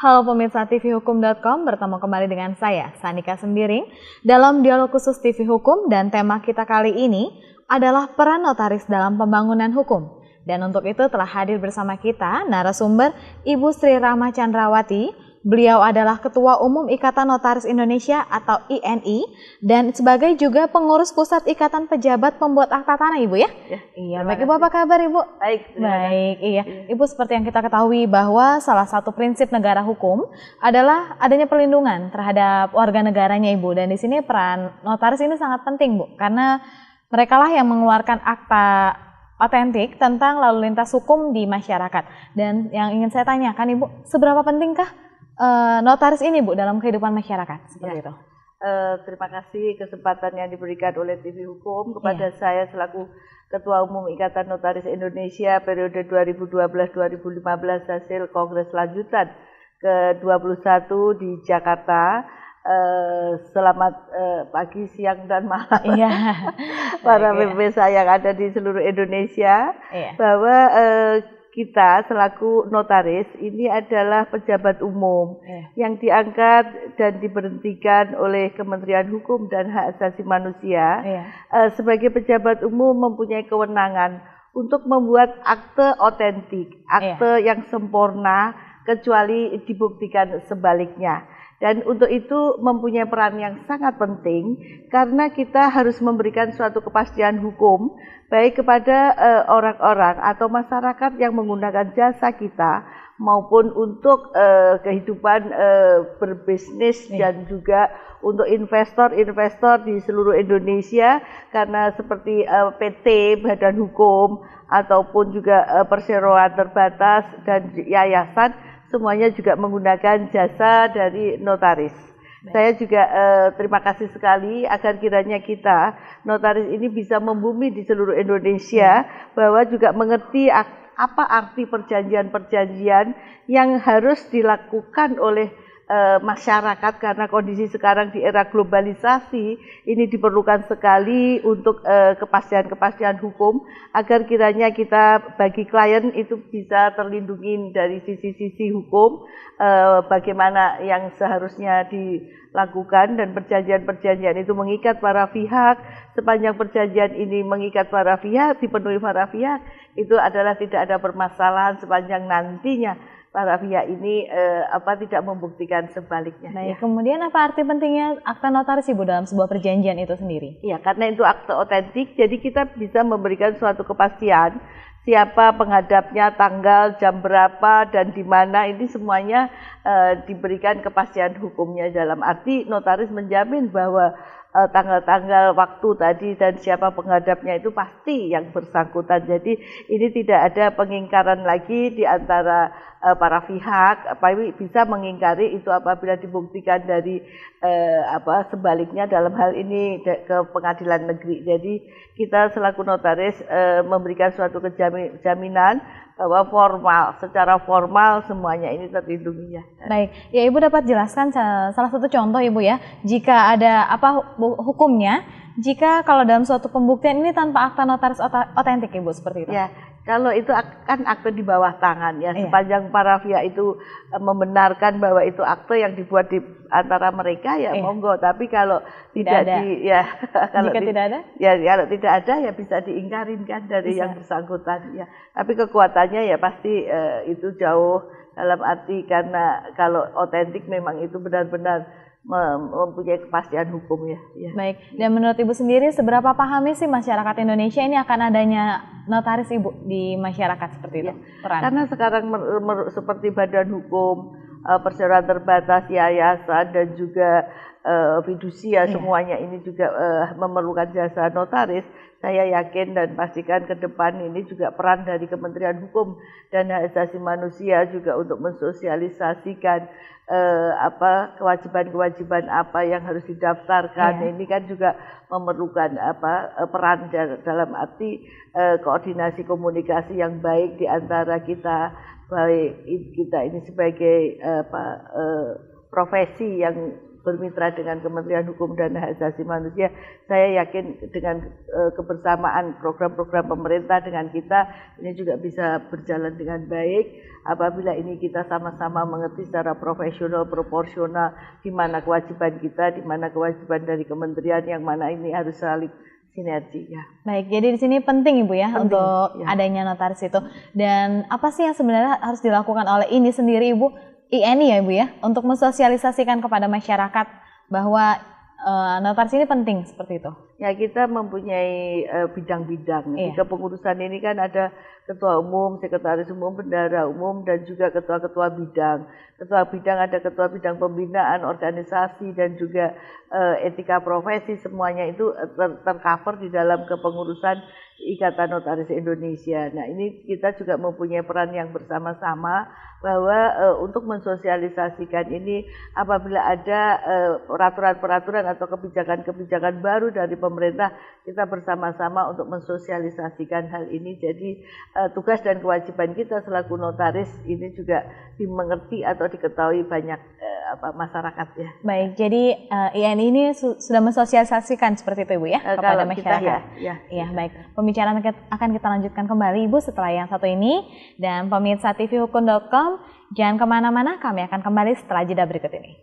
Halo pemirsa tvhukum.com, bertemu kembali dengan saya, Sanika Sembiring, dalam dialog khusus TV Hukum, dan tema kita kali ini adalah peran notaris dalam pembangunan hukum. Dan untuk itu telah hadir bersama kita narasumber Ibu Sri Rahma Chandrawati. Beliau adalah Ketua Umum Ikatan Notaris Indonesia atau INI dan sebagai juga pengurus pusat Ikatan Pejabat Pembuat Akta Tanah, Ibu ya? Iya, baik Ibu, apa kabar Ibu? Baik, iya. Ibu, seperti yang kita ketahui bahwa salah satu prinsip negara hukum adalah adanya perlindungan terhadap warga negaranya, Ibu. Dan di sini peran notaris ini sangat penting, Bu, karena mereka lah yang mengeluarkan akta otentik tentang lalu lintas hukum di masyarakat. Dan yang ingin saya tanyakan, Ibu, seberapa pentingkah notaris ini, Bu, dalam kehidupan masyarakat seperti itu? Terima kasih kesempatan yang diberikan oleh TV Hukum kepada saya selaku Ketua Umum Ikatan Notaris Indonesia periode 2012-2015 hasil Kongres lanjutan ke-21 di Jakarta. Selamat pagi, siang, dan malam para pemirsa yang ada di seluruh Indonesia, bahwa kita selaku notaris ini adalah pejabat umum yang diangkat dan diberhentikan oleh Kementerian Hukum dan Hak Asasi Manusia. Sebagai pejabat umum mempunyai kewenangan untuk membuat akte otentik, akte yang sempurna kecuali dibuktikan sebaliknya. Dan untuk itu mempunyai peran yang sangat penting karena kita harus memberikan suatu kepastian hukum baik kepada orang-orang atau masyarakat yang menggunakan jasa kita maupun untuk kehidupan berbisnis dan juga untuk investor-investor di seluruh Indonesia, karena seperti PT, badan hukum ataupun juga perseroan terbatas dan yayasan semuanya juga menggunakan jasa dari notaris. Saya juga terima kasih sekali agar kiranya kita notaris ini bisa membumi di seluruh Indonesia, bahwa juga mengerti apa arti perjanjian-perjanjian yang harus dilakukan oleh masyarakat, karena kondisi sekarang di era globalisasi ini diperlukan sekali untuk kepastian-kepastian hukum agar kiranya kita bagi klien itu bisa terlindungi dari sisi-sisi hukum, bagaimana yang seharusnya dilakukan, dan perjanjian-perjanjian itu mengikat para pihak. Sepanjang perjanjian ini mengikat para pihak, dipenuhi para pihak, itu adalah tidak ada permasalahan sepanjang nantinya para pihak ini tidak membuktikan sebaliknya. Nah, kemudian apa arti pentingnya akta notaris, Ibu, dalam sebuah perjanjian itu sendiri? Ya, karena itu akte otentik, jadi kita bisa memberikan suatu kepastian siapa penghadapnya, tanggal, jam berapa, dan di mana, ini semuanya diberikan kepastian hukumnya. Dalam arti notaris menjamin bahwa tanggal-tanggal waktu tadi dan siapa penghadapnya itu pasti yang bersangkutan. Jadi ini tidak ada pengingkaran lagi di antara para pihak. Bisa mengingkari itu apabila dibuktikan dari sebaliknya, dalam hal ini ke pengadilan negeri. Jadi kita selaku notaris memberikan suatu jaminan bahwa secara formal semuanya ini terlindunginya. Baik, ya Ibu dapat jelaskan salah satu contoh, Ibu, ya, jika ada hukumnya jika kalau dalam suatu pembuktian ini tanpa akta notaris otentik, Ibu, seperti itu? Ya, kalau itu kan akte di bawah tangan ya, sepanjang para pihak itu membenarkan bahwa itu akte yang dibuat di antara mereka, ya monggo. Tapi kalau tidak kalau tidak ada ya bisa diingkarin kan dari yang bersangkutan ya. Tapi kekuatannya ya pasti itu jauh, dalam arti karena kalau otentik memang itu benar-benar mempunyai kepastian hukum ya. Baik, dan menurut Ibu sendiri seberapa pahami sih masyarakat Indonesia ini akan adanya notaris, Ibu, di masyarakat seperti itu? Karena sekarang seperti badan hukum, perseroan terbatas, yayasan, dan juga fidusia, semuanya ini juga memerlukan jasa notaris. Saya yakin dan pastikan ke depan ini juga peran dari Kementerian Hukum dan Hak Asasi Manusia juga untuk mensosialisasikan kewajiban-kewajiban apa yang harus didaftarkan. Ini kan juga memerlukan peran dalam arti koordinasi komunikasi yang baik di antara kita, baik kita ini sebagai profesi yang bermitra dengan Kementerian Hukum dan Hak Asasi Manusia, saya yakin dengan kebersamaan program-program pemerintah dengan kita ini juga bisa berjalan dengan baik apabila ini kita sama-sama mengerti secara profesional, proporsional di mana kewajiban kita, di mana kewajiban dari kementerian, yang mana ini harus saling sinergi ya. Baik, jadi di sini penting Ibu ya untuk ya. adanya notaris itu. Dan apa sih yang sebenarnya harus dilakukan oleh ini sendiri Ibu? INI ya Ibu ya, untuk mensosialisasikan kepada masyarakat bahwa notaris ini penting seperti itu. Ya, kita mempunyai bidang-bidang. Di kepengurusan ini kan ada ketua umum, sekretaris umum, bendahara umum, dan juga ketua-ketua bidang. Ketua bidang ada ketua bidang pembinaan, organisasi, dan juga etika profesi, semuanya itu tercover di dalam kepengurusan Ikatan Notaris Indonesia. Nah, ini kita juga mempunyai peran yang bersama-sama bahwa untuk mensosialisasikan ini apabila ada peraturan-peraturan atau kebijakan-kebijakan baru dari pemerintah, kita bersama-sama untuk mensosialisasikan hal ini. Jadi tugas dan kewajiban kita selaku notaris ini juga dimengerti atau diketahui banyak masyarakat ya. Baik, jadi INI ini sudah mensosialisasikan seperti itu Ibu ya kepada masyarakat. Iya, baik. Pembicaraan akan kita lanjutkan kembali Ibu setelah yang satu ini, dan pemirsa tvhukum.com jangan kemana-mana, kami akan kembali setelah jeda berikut ini.